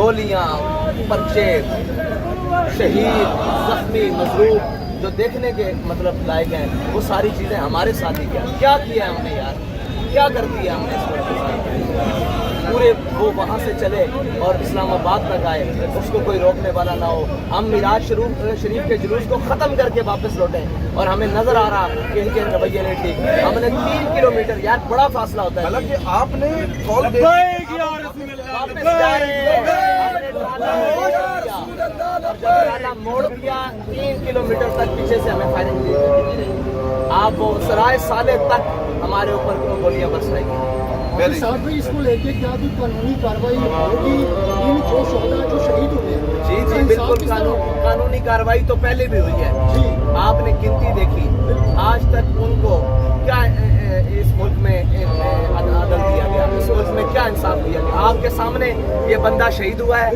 गोलियां, पर्चे, शहीद, जख्मी, मजलूम जो देखने के मतलब लायक हैं, वो सारी चीज़ें हमारे साथ ही क्या किया है हमने यार, क्या कर दिया हमने इस वक्त के साथ। पूरे वो वहाँ से चले और इस्लामाबाद तक आए, उसको कोई रोकने वाला ना हो। हम मिराज शरीफ के जुलूस को ख़त्म करके वापस लौटे और हमें नज़र आ रहा कि इनके रवैये नहीं ठीक। हमने 3 किलोमीटर, यार बड़ा फासला होता है, हालांकि आपने कॉल वापस जा रहे हैं, हमने ट्राला मोड़ किया, 3 किलोमीटर तक पीछे से हमें फायरिंग दी। आप वो सराय साले तक हमारे ऊपर गोलियां बरस रही हैं। साथ में इसको लेके क्या कोई कानूनी कार्रवाई होगी इन जो शोहदा जो शहीद हुए? जी जी बिल्कुल, कानूनी कार्रवाई तो पहले भी हुई है जी। आपने गिनती देखी, आज तक उनको क्या इस मुल्क में अदल दिया गया, इस मुल्क में क्या इंसाफ दिया गया? आपके सामने ये बंदा शहीद हुआ है,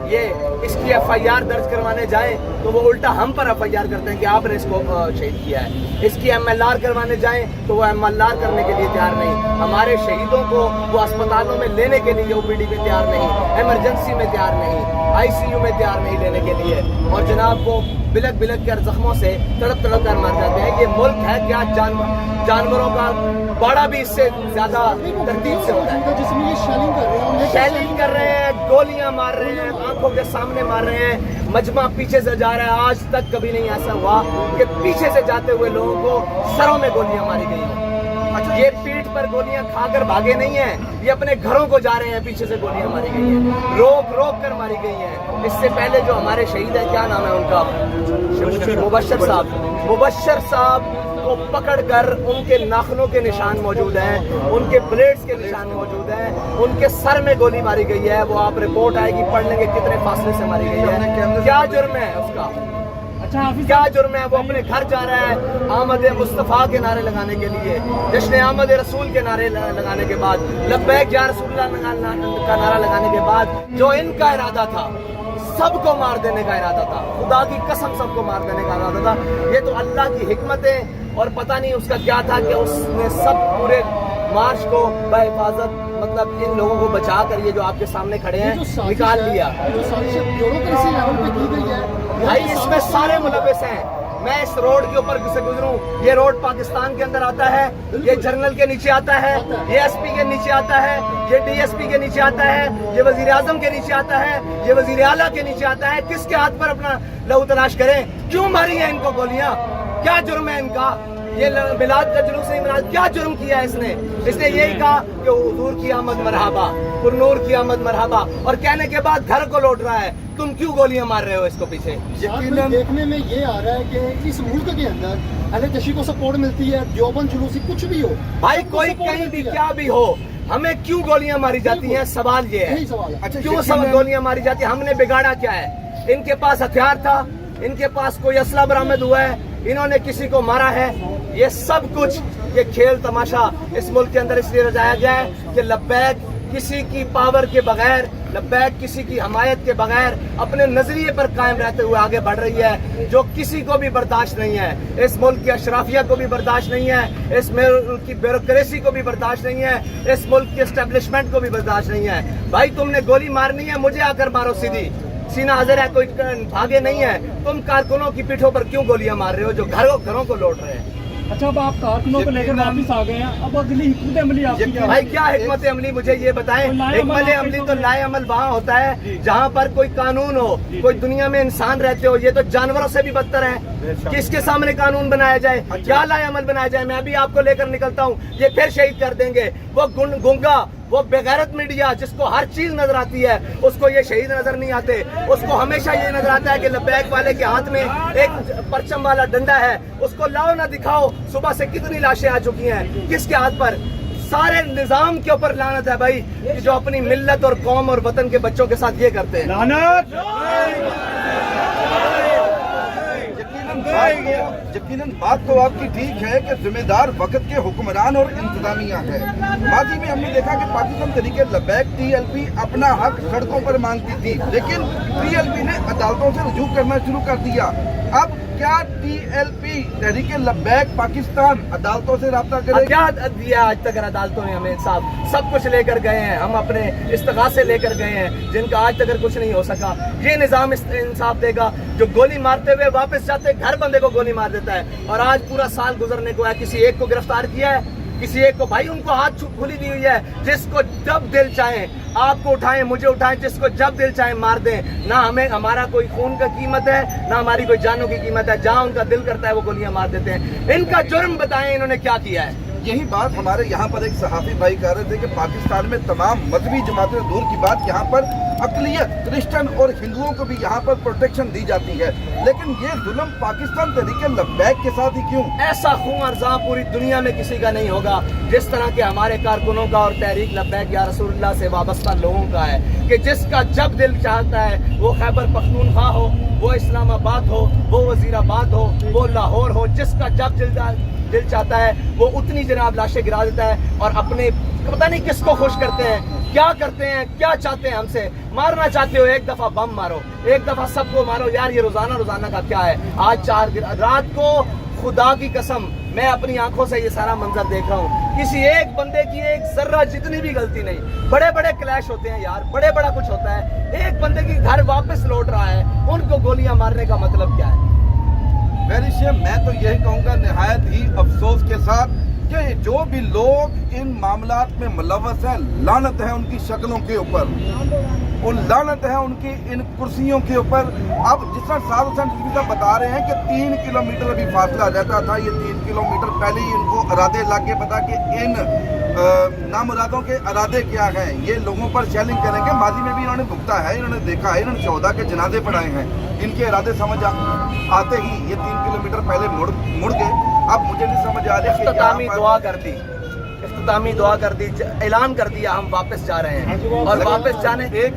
ये इसकी FIR दर्ज करवाने जाए तो वो उल्टा हम पर FIR करते हैं कि आपने इसको शहीद किया है। इसकी MLR करवाने जाएं तो वो MLR करने के लिए तैयार नहीं। हमारे शहीदों को वो अस्पतालों में लेने के लिए OPD में तैयार नहीं, इमरजेंसी में तैयार नहीं, ICU में तैयार नहीं लेने के लिए। और जनाब वो बिलक बिलक कर जख्मों से तड़प तड़प कर मर जाते हैं। ये मुल्क है क्या जानवरों का बाड़ा भी इससे ज्यादा तरतीब से होता है। जिसमें ये शैलिंग कर रहे हैं, गोलियां मार रहे हैं, आंखों के सामने मार रहे हैं, मजमा पीछे से जा रहा है। आज तक कभी नहीं ऐसा हुआ कि पीछे से जाते हुए लोगों को सरों में गोलियां मारी गई हैं। ये पीठ पर गोलियां खाकर भागे नहीं हैं, ये अपने घरों को जा रहे हैं, पीछे से गोलियां मारी गई हैं, रोक रोक कर मारी गई हैं। इससे पहले जो हमारे शहीद है, क्या नाम है उनका, मुबश्शर साहब को पकड़कर उनके नाखूनों के निशान मौजूद हैं, उनके ब्लेड्स के निशान मौजूद हैं, उनके सर में गोली मारी गई है। वो आप रिपोर्ट आएगी, पढ़ लेंगे कितने फासले से मारी गई है, क्या जुर्म है उसका, क्या जुर्म है। वो अपने घर जा रहा है आमद मुस्तफ़ा के नारे लगाने के लिए, जश्न आमद रसूल के नारे लगाने के बाद, लब्बैक या रसूलुल्लाह का नारा लगाने के बाद जो इनका इरादा था, सबको मार देने का इरादा था, खुदा की कसम सबको मार देने का इरादा था। ये तो अल्लाह की हिकमत है और पता नहीं उसका क्या था कि उसने सब पूरे मार्च को बहिफाजत मतलब इन लोगों को बचा कर ये जो आपके सामने खड़े हैं निकाल लिया। भाई इसमें सारे मुलव्विस हैं। मैं इस रोड के ऊपर से गुजरूं, ये रोड पाकिस्तान के अंदर आता है, ये जनरल के नीचे आता है, ये SP के नीचे आता है, ये DSP के नीचे आता है, ये वजीर आजम के नीचे आता है, ये वजीर आला के नीचे आता है। किसके हाथ पर अपना लहू तलाश करें? क्यों मारी है इनको गोलियां? क्या जुर्म है इनका? ये मिलाद का जुलूस नहीं मना, क्या जुर्म किया है इसने? इसने यही कहा कि हुजूर की आमद मरहबा, पुरनूर की आमद मरहबा, और कहने के बाद घर को लौट रहा है। तुम क्यों गोलियां मार रहे हो इसको पीछे? यकीनन देखने में ये आ रहा है कि इस मुल्क के अंदर अहले तशय्युअ को सपोर्ट मिलती है, देवबंद जुलूसी कुछ भी हो, भाई कोई कहीं भी क्या भी हो, हमें क्यों गोलियां मारी जाती हैं? सवाल ये है, अच्छा क्यों सब गोलियां मारी जाती है? हमने बिगाड़ा क्या है? इनके पास हथियार था, इनके पास कोई असला बरामद हुआ है, इन्होंने किसी को मारा है? ये सब कुछ ये खेल तमाशा इस मुल्क के अंदर इसलिए रचाया गया है कि लब्बैक किसी की पावर के बगैर, लब्बैक किसी की हमायत के बगैर अपने नजरिए पर कायम रहते हुए आगे बढ़ रही है, जो किसी को भी बर्दाश्त नहीं है। इस मुल्क की अशराफिया को भी बर्दाश्त नहीं है, इस मुल्क की ब्यूरोक्रेसी को भी बर्दाश्त नहीं है, इस मुल्क के एस्टेब्लिशमेंट को भी बर्दाश्त नहीं है। भाई तुमने गोली मारनी है, मुझे आकर मारो, सीधी सीना हाजिर है, कोई भागे नहीं है। तुम कारकुनों की पीठों पर क्यों गोलियां मार रहे हो जो घरों को लौट रहे हैं? अच्छा, अब आप कारकुनों को लेकर वापिस आ गए हैं, अब अगली हिकमत अमली आपकी क्या? भाई क्या हिकमत अमली, मुझे ये बताएं। हिकमत अमली तो लाए अमल वहाँ होता है जहाँ पर कोई कानून हो, कोई दुनिया में इंसान रहते हो। ये तो जानवरों से भी बदतर है। किसके सामने कानून बनाया जाए, क्या लाए अमल बनाया जाए? मैं भी आपको लेकर निकलता हूँ, ये फिर शहीद कर देंगे। वो गुंगा, वो बेगैरत मीडिया जिसको हर चीज नजर आती है, उसको ये शहीद नजर नहीं आते। उसको हमेशा ये नजर आता है कि लब्बैक वाले के हाथ में एक परचम वाला डंडा है, उसको लाओ ना दिखाओ। सुबह से कितनी लाशें आ चुकी हैं, किसके हाथ पर? सारे निजाम के ऊपर लानत है भाई, कि जो अपनी मिल्लत और कौम और वतन के बच्चों के साथ ये करते हैं। लानत। यकीनन बात तो आपकी ठीक है कि जिम्मेदार वक्त के हुक्मरान और इंतजामिया है। माजी में हमने देखा कि पाकिस्तान तरीके लबैक टीएलपी अपना हक सड़कों पर मांगती थी, लेकिन टीएलपी ने अदालतों से रुजू करना शुरू कर दिया। अब क्या टीएलपी तहरीके लबैक पाकिस्तान अदालतों से राब्ता करेगी? क्या दिया आज तक अदालतों ने हमें इंसाफ? सब कुछ लेकर गए हैं, हम अपने इस्तिगासे लेकर गए हैं जिनका आज तक कुछ नहीं हो सका। ये निज़ाम इंसाफ देगा जो गोली मारते हुए वापस जाते घर बंदे को गोली मार देता है, और आज पूरा साल गुजरने को है, किसी एक को गिरफ्तार किया है, किसी एक को? भाई उनको हाथ खुली दी हुई है, जिसको जब दिल चाहे आपको उठाएं, मुझे उठाएं, जिसको जब दिल चाहे मार दें। ना हमें हमारा कोई खून का कीमत है, ना हमारी कोई जानों की कीमत है। जहां उनका दिल करता है वो गोलियां मार देते हैं। इनका जुर्म बताएं, इन्होंने क्या किया है? यही बात हमारे यहाँ पर एक सहाफी भाई कह रहे थे कि पाकिस्तान में तमाम मजहबी जमातें, दूर की बात, यहाँ पर अकलियत क्रिश्चियन और हिंदुओं को भी यहाँ पर प्रोटेक्शन दी जाती है, लेकिन ये जुल्म पाकिस्तान तरीके लबैक के साथ ही क्यों? ऐसा खून अर्जा पूरी दुनिया में किसी का नहीं होगा जिस तरह के हमारे कारकुनों का और तहरीक लबैक या रसूलुल्लाह से वाबस्ता लोगों का है, कि जिसका जब दिल चाहता है, वो खैबर पख्तूनख्वा हो, वो इस्लामाबाद हो, वो वजीराबाद हो, वो लाहौर हो, जिसका जब दिल चाहता है वो उतनी जनाब लाशें गिरा देता है, और अपने पता नहीं किसको खुश करते हैं, क्या करते हैं, क्या चाहते हैं हमसे। मारना चाहते हो एक दफा बम मारो, एक दफा सबको मारो। यार ये रोजाना का क्या है? आज 4 रात को खुदा की कसम मैं अपनी आंखों से ये सारा मंजर देख रहा हूँ, किसी एक बंदे की एक जर्रा जितनी भी गलती नहीं। बड़े बड़े क्लैश होते हैं यार, बड़ा कुछ होता है, एक बंदे की घर वापस लौट रहा है, उनको गोलियां मारने का मतलब क्या है? Very shame. मैं तो यही कहूँगा निहायत ही अफसोस के साथ कि जो भी लोग इन मामलात में मुलव्वस हैं, लानत है उनकी शक्लों के ऊपर, उन लानत है उनकी इन कुर्सियों के ऊपर। अब जिस तरह साद हुसैन रिजवी साहब बता रहे हैं कि 3 किलोमीटर अभी फासला रहता था, ये 3 किलोमीटर पहले ही इनको इरादे लग के पता कि इन नामुरादों के इरादे क्या हैं, ये लोगों पर शेलिंग करेंगे। माजी में भी इन्होंने भुगता है, इन्होंने देखा है, इन्होंने 14 के जनाजे पढ़ाए हैं। इनके इरादे समझ आते ही ये 3 किलोमीटर पहले मुड़ गए। अब मुझे नहीं समझ आ रहा कि इख्तितामी दुआ कर दी, ऐलान कर दिया हम वापस जा रहे हैं, और वापस जाने ये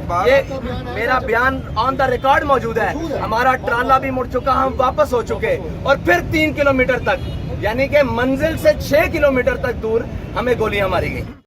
मेरा बयान ऑन द रिकॉर्ड मौजूद है। हमारा ट्राला भी मुड़ चुका, हम वापस हो चुके, और फिर 3 किलोमीटर तक, यानी कि मंजिल से 6 किलोमीटर तक दूर हमें गोलियां मारी गई।